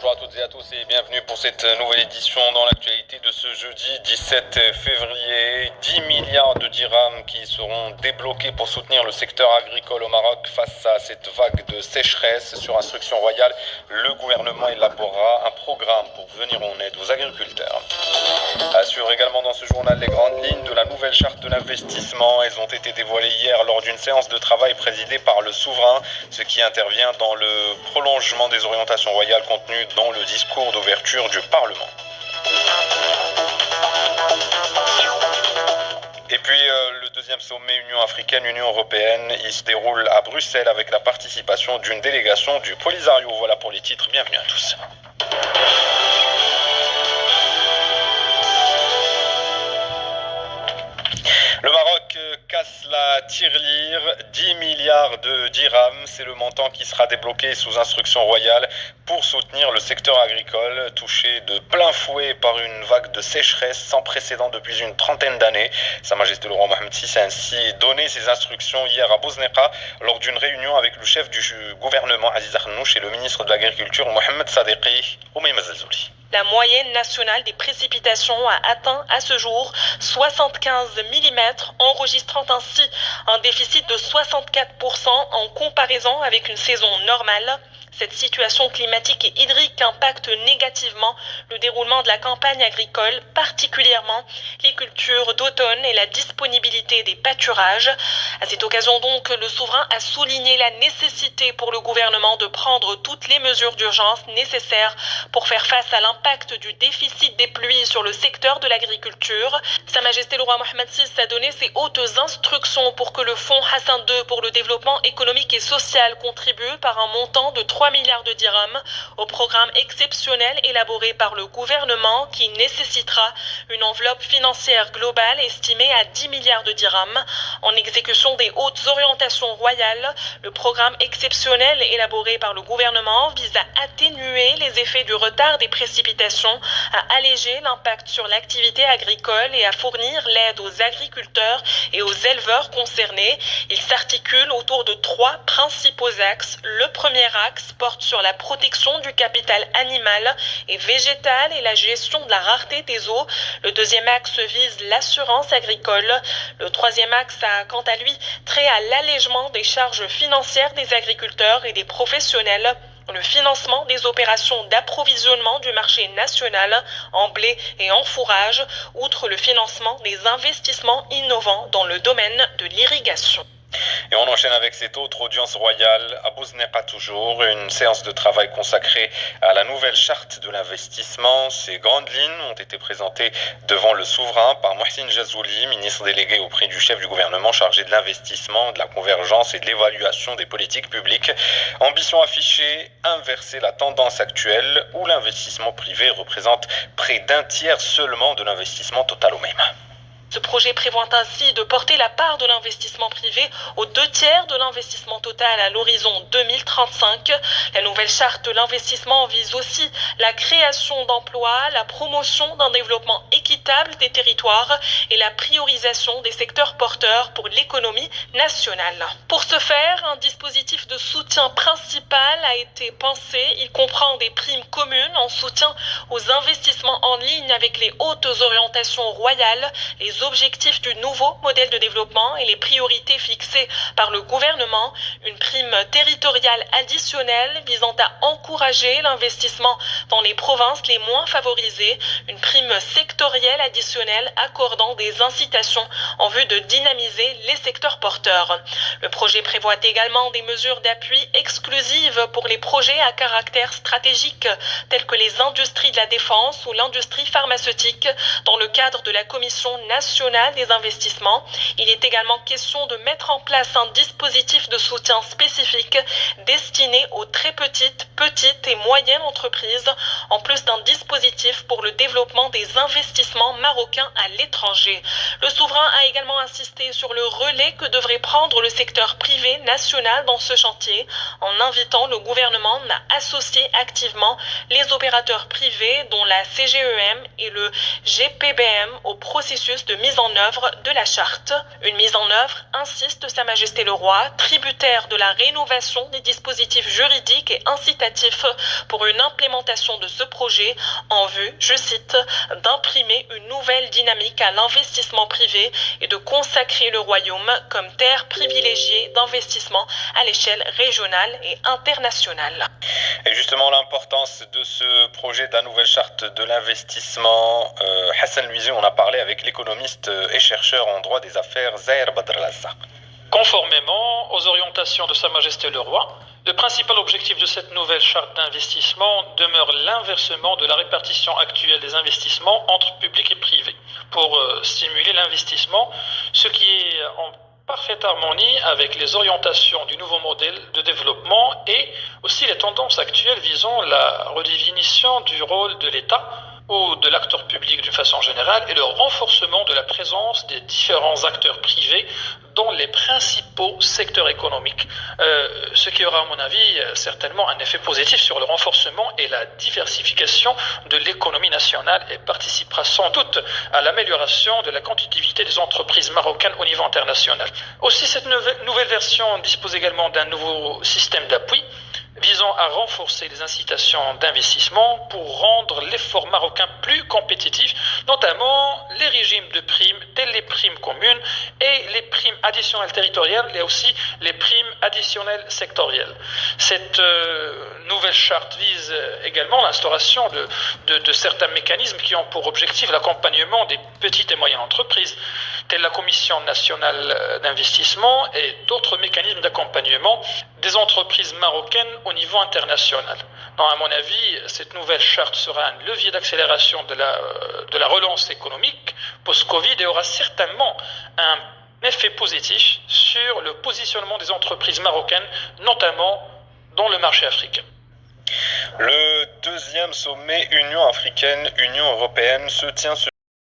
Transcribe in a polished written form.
Bonjour à toutes et à tous et bienvenue pour cette nouvelle édition dans l'actualité de ce jeudi 17 février. 10 milliards de dirhams qui seront débloqués pour soutenir le secteur agricole au Maroc face à cette vague de sécheresse. Sur instruction royale, le gouvernement élaborera un programme pour venir en aide aux agriculteurs. Assure également dans ce journal les grandes lignes de la nouvelle charte de l'investissement. Elles ont été dévoilées hier lors d'une séance de travail présidée par le souverain, ce qui intervient dans le prolongement des orientations royales contenues dans le discours d'ouverture du Parlement. Et puis le deuxième sommet Union africaine-Union européenne, il se déroule à Bruxelles avec la participation d'une délégation du Polisario. Voilà pour les titres, bienvenue à tous. Le Maroc casse la tirelire, 10 milliards de dirhams, c'est le montant qui sera débloqué sous instruction royale pour soutenir le secteur agricole touché de plein fouet par une vague de sécheresse sans précédent depuis une trentaine d'années. Sa Majesté le roi Mohamed VI a ainsi donné ses instructions hier à Bouzneka lors d'une réunion avec le chef du gouvernement Aziz Akhnouch et le ministre de l'Agriculture Mohamed Sadeqi Oumaima Zelzouli. La moyenne nationale des précipitations a atteint à ce jour 75 mm, enregistrant ainsi un déficit de 64% en comparaison avec une saison normale. Cette situation climatique et hydrique impacte négativement le déroulement de la campagne agricole, particulièrement les cultures d'automne et la disponibilité des pâturages. À cette occasion donc, le souverain a souligné la nécessité pour le gouvernement de prendre toutes les mesures d'urgence nécessaires pour faire face à l'impact du déficit des pluies sur le secteur de l'agriculture. Sa Majesté le roi Mohamed VI a donné ses hautes instructions pour que le fonds Hassan II pour le développement économique et social contribue par un montant de 3 milliards de dirhams au programme exceptionnel élaboré par le gouvernement qui nécessitera une enveloppe financière globale estimée à 10 milliards de dirhams. En exécution des hautes orientations royales, le programme exceptionnel élaboré par le gouvernement vise à atténuer les effets du retard des précipitations, à alléger l'impact sur l'activité agricole et à fournir l'aide aux agriculteurs et aux éleveurs concernés. Il s'articule autour de 3 principaux axes. Le premier axe porte sur la protection du capital animal et végétal et la gestion de la rareté des eaux. Le deuxième axe vise l'assurance agricole. Le troisième axe a quant à lui trait à l'allègement des charges financières des agriculteurs et des professionnels. Le financement des opérations d'approvisionnement du marché national en blé et en fourrage, outre le financement des investissements innovants dans le domaine de l'irrigation. Et on enchaîne avec cette autre audience royale à Bouzneka toujours, une séance de travail consacrée à la nouvelle charte de l'investissement. Ces grandes lignes ont été présentées devant le souverain par Mohsin Jazouli, ministre délégué auprès du chef du gouvernement chargé de l'investissement, de la convergence et de l'évaluation des politiques publiques. Ambition affichée, inverser la tendance actuelle où l'investissement privé représente près d'un tiers seulement de l'investissement total au même. Ce projet prévoit ainsi de porter la part de l'investissement privé aux 2/3 de l'investissement total à l'horizon 2035. La nouvelle charte de l'investissement vise aussi la création d'emplois, la promotion d'un développement équitable des territoires et la priorisation des secteurs porteurs pour l'économie nationale. Pour ce faire, un dispositif de soutien principal a été pensé. Il comprend des primes communes en soutien aux investissements en ligne avec les hautes orientations royales, les objectifs du nouveau modèle de développement et les priorités fixées par le gouvernement, une prime territoriale additionnelle visant à encourager l'investissement dans les provinces les moins favorisées, une prime sectorielle additionnelle accordant des incitations en vue de dynamiser les secteurs porteurs. Le projet prévoit également des mesures d'appui exclusives pour les projets à caractère stratégique tels que les industries de la défense ou l'industrie pharmaceutique dans le cadre de la Commission nationale des investissements. Il est également question de mettre en place un dispositif de soutien spécifique destiné aux très petites et moyennes entreprises, en plus d'un dispositif pour le développement des investissements marocains à l'étranger. Le souverain a également insisté sur le relais que devrait prendre le secteur privé national dans ce chantier, en invitant le gouvernement à associer activement les opérateurs privés, dont la CGEM et le GPBM, au processus de mise en œuvre de la charte. Une mise en œuvre, insiste Sa Majesté le Roi, tributaire de la rénovation des dispositifs juridiques et incitatifs pour une implémentation de ce projet en vue, je cite, d'imprimer une nouvelle dynamique à l'investissement privé et de consacrer le royaume comme terre privilégiée d'investissement à l'échelle régionale et internationale. Et justement, l'importance de ce projet de la nouvelle charte de l'investissement, Hassan Louisé, on a parlé avec l'économiste et chercheur en droit des affaires Zahir Badralazza. Conformément aux orientations de Sa Majesté le Roi, le principal objectif de cette nouvelle charte d'investissement demeure l'inversement de la répartition actuelle des investissements entre public et privé pour stimuler l'investissement, ce qui est en parfaite harmonie avec les orientations du nouveau modèle de développement et aussi les tendances actuelles visant la redéfinition du rôle de l'État ou de l'acteur public d'une façon générale et le renforcement de la présence des différents acteurs privés dans les principaux secteurs économiques. Ce qui aura, à mon avis, certainement un effet positif sur le renforcement et la diversification de l'économie nationale et participera sans doute à l'amélioration de la compétitivité des entreprises marocaines au niveau international. Aussi, cette nouvelle version dispose également d'un nouveau système d'appui visant à renforcer les incitations d'investissement pour rendre l'effort marocain plus compétitif, notamment les régimes de primes, tels les primes communes et les primes additionnelles territoriales et aussi les primes additionnelles sectorielles. Cette nouvelle charte vise également l'instauration de certains mécanismes qui ont pour objectif l'accompagnement des petites et moyennes entreprises, telles la Commission nationale d'investissement et d'autres mécanismes d'accompagnement des entreprises marocaines au niveau international. Donc, à mon avis, cette nouvelle charte sera un levier d'accélération de la relance économique post-Covid et aura certainement un effet positif sur le positionnement des entreprises marocaines, notamment dans le marché africain. Le deuxième sommet Union africaine-Union européenne se tient ce